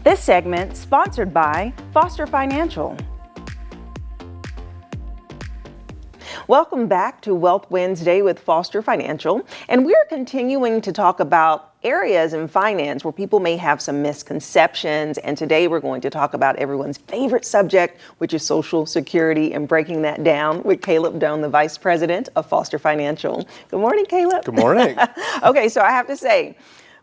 This segment sponsored by Foster Financial. Welcome back to Wealth Wednesday with Foster Financial, and we're continuing to talk about areas in finance where people may have some misconceptions, and today we're going to talk about everyone's favorite subject, which is Social Security, and breaking that down with Caleb Doane, the Vice President of Foster Financial. Good morning, Caleb. Good morning. Okay, so I have to say,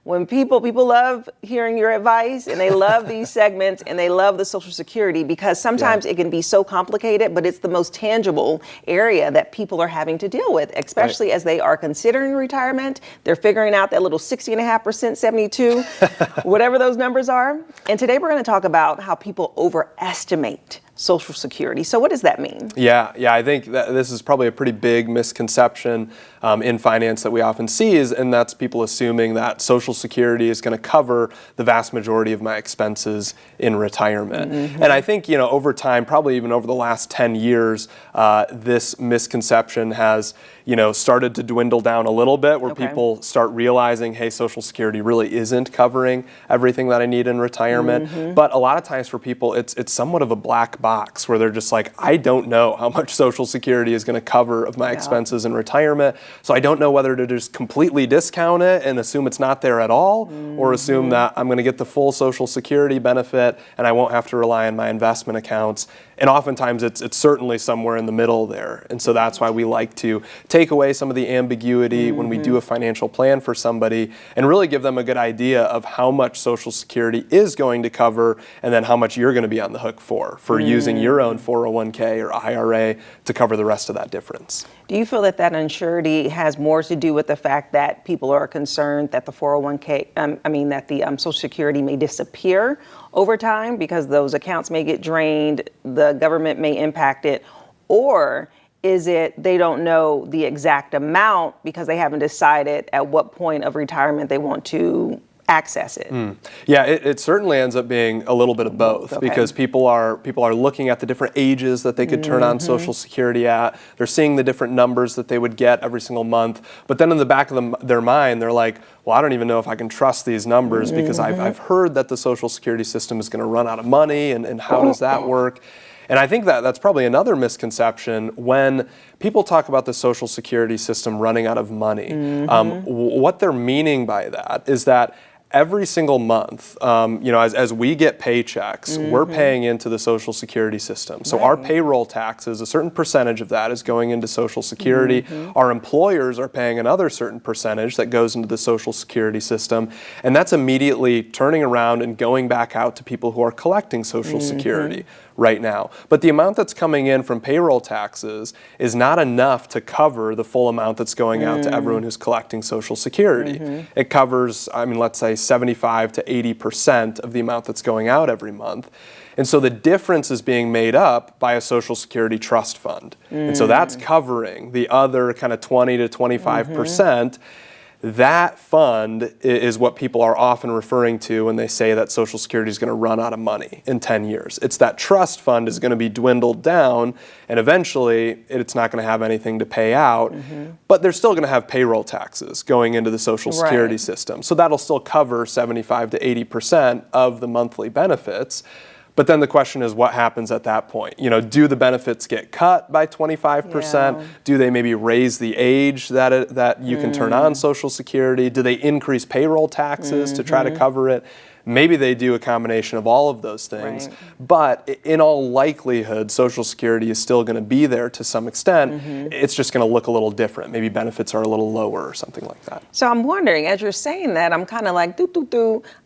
when people love hearing your advice, and they love these segments, and they love the Social Security, because sometimes it can be so complicated, but it's the most tangible area that people are having to deal with, especially as they are considering retirement. They're figuring out that little 60.5%, 72, whatever those numbers are. And today we're going to talk about how people overestimate Social Security. So what does that mean? Yeah, I think that this is probably a pretty big misconception in finance that we often see, and that's people assuming that Social Security is going to cover the vast majority of my expenses in retirement. And I think, over time, probably even over the last 10 years, this misconception has, started to dwindle down a little bit, where people start realizing, hey, Social Security really isn't covering everything that I need in retirement. But a lot of times for people, it's somewhat of a black box where they're just like, I don't know how much Social Security is going to cover of my expenses in retirement. So I don't know whether to just completely discount it and assume it's not there at all, or assume that I'm going to get the full Social Security benefit and I won't have to rely on my investment accounts. And oftentimes it's certainly somewhere in the middle there. And so that's why we like to take away some of the ambiguity when we do a financial plan for somebody, and really give them a good idea of how much Social Security is going to cover, and then how much you're going to be on the hook for using your own 401k or IRA to cover the rest of that difference. Do you feel that unsurety has more to do with the fact that people are concerned that the 401k, that the Social Security may disappear over time because those accounts may get drained, the government may impact it, or is it they don't know the exact amount because they haven't decided at what point of retirement they want to access it? Yeah, it certainly ends up being a little bit of both, because people are looking at the different ages that they could turn on Social Security at. They're seeing the different numbers that they would get every single month. But then in the back of their mind, they're like, well, I don't even know if I can trust these numbers, because I've heard that the Social Security system is going to run out of money, and how does that work? And I think that's probably another misconception when people talk about the Social Security system running out of money. What they're meaning by that is that every single month, as we get paychecks, we're paying into the Social Security system. So our payroll taxes, a certain percentage of that is going into Social Security. Our employers are paying another certain percentage that goes into the Social Security system. And that's immediately turning around and going back out to people who are collecting Social Security right now. But the amount that's coming in from payroll taxes is not enough to cover the full amount that's going out to everyone who's collecting Social Security. It covers, let's say 75 to 80% of the amount that's going out every month. And so the difference is being made up by a Social Security trust fund. And so that's covering the other kind of 20 to 25%. That fund is what people are often referring to when they say that Social Security is going to run out of money in 10 years. It's that trust fund is going to be dwindled down, and eventually it's not going to have anything to pay out, but they're still going to have payroll taxes going into the Social Security system. So that'll still cover 75 to 80% of the monthly benefits. But then the question is, what happens at that point? Do the benefits get cut by 25%? Yeah. Do they maybe raise the age that you can turn on Social Security? Do they increase payroll taxes to try to cover it? Maybe they do a combination of all of those things. But in all likelihood, Social Security is still going to be there to some extent. It's just going to look a little different. Maybe benefits are a little lower or something like that. So I'm wondering, as you're saying that, I'm kind of like,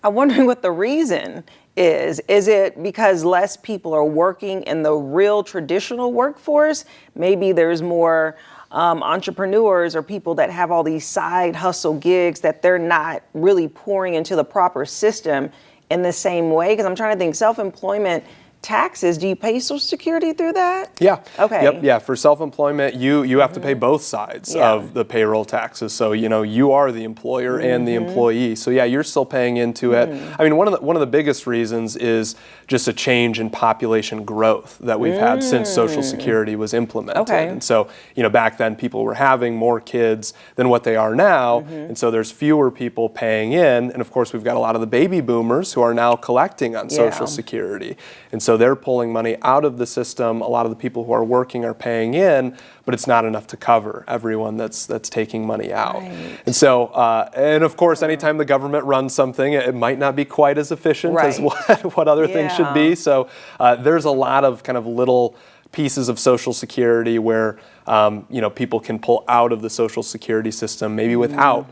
I'm wondering what the reason is. Is it because less people are working in the real traditional workforce? Maybe there's more entrepreneurs or people that have all these side hustle gigs that they're not really pouring into the proper system in the same way. Because I'm trying to think, self-employment taxes, do you pay Social Security through that? Yeah. Okay. Yep. Yeah. For self-employment, you have to pay both sides of the payroll taxes. So you are the employer and the employee. So yeah, you're still paying into it. I mean, one of the biggest reasons is just a change in population growth that we've had since Social Security was implemented. Okay. And so back then people were having more kids than what they are now, and so there's fewer people paying in. And of course, we've got a lot of the baby boomers who are now collecting on Social Security, and so they're pulling money out of the system. A lot of the people who are working are paying in, but it's not enough to cover everyone that's taking money out. Right. And so, and of course, anytime the government runs something, it might not be quite as efficient as what other things should be. So there's a lot of kind of little pieces of Social Security where people can pull out of the Social Security system maybe without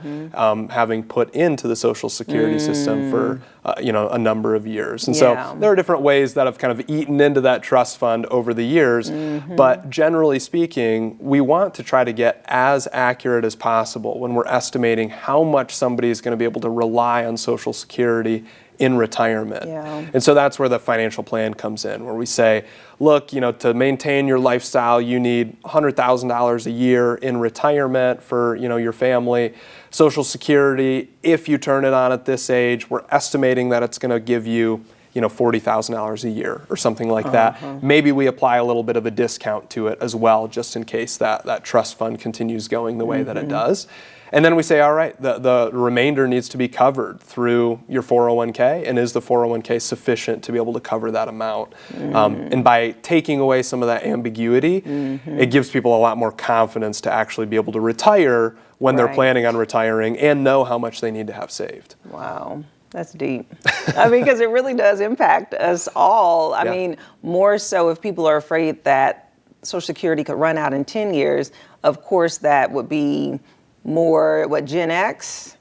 having put into the Social Security system for a number of years. And so there are different ways that have kind of eaten into that trust fund over the years. But generally speaking, we want to try to get as accurate as possible when we're estimating how much somebody is going to be able to rely on Social Security in retirement. And so that's where the financial plan comes in, where we say, look, to maintain your lifestyle, you need $100,000 a year in retirement for, your family. Social Security, if you turn it on at this age, we're estimating that it's going to give you, $40,000 a year or something like that. Maybe we apply a little bit of a discount to it as well, just in case that trust fund continues going the way that it does. And then we say, all right, the remainder needs to be covered through your 401k, and is the 401k sufficient to be able to cover that amount? And by taking away some of that ambiguity, it gives people a lot more confidence to actually be able to retire when they're planning on retiring and know how much they need to have saved. Wow. That's deep. I mean, because it really does impact us all. I mean, more so if people are afraid that Social Security could run out in 10 years, of course, that would be more, Gen X?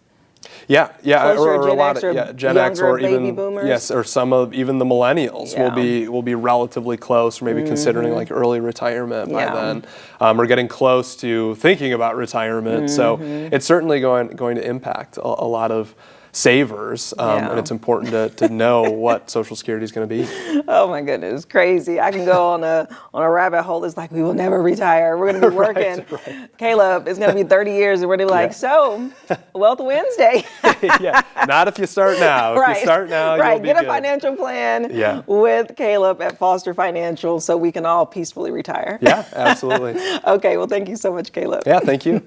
Yeah, or a lot Gen of Gen X, or baby even boomers? or some of even the millennials will be relatively close, or maybe considering like early retirement by then. We're getting close to thinking about retirement, so it's certainly going to impact a lot of savers, and it's important to know what Social Security is going to be. Oh my goodness, crazy! I can go on a rabbit hole. It's like we will never retire. We're going to be working. Caleb, it's going to be 30 years, and we're going to be like, so, Wealth Wednesday. Not if you start now. If you start now, you'll be Get a good. financial plan with Caleb at Foster Financial, so we can all peacefully retire. Yeah, absolutely. Okay, well, thank you so much, Caleb. Yeah, thank you.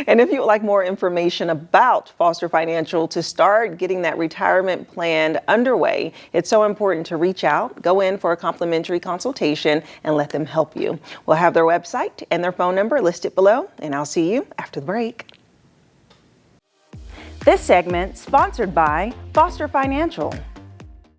And if you would like more information about Foster Financial to start getting that retirement plan underway, it's so important to reach out, go in for a complimentary consultation, and let them help you. We'll have their website and their phone number listed below, and I'll see you after the break. This segment sponsored by Foster Financial.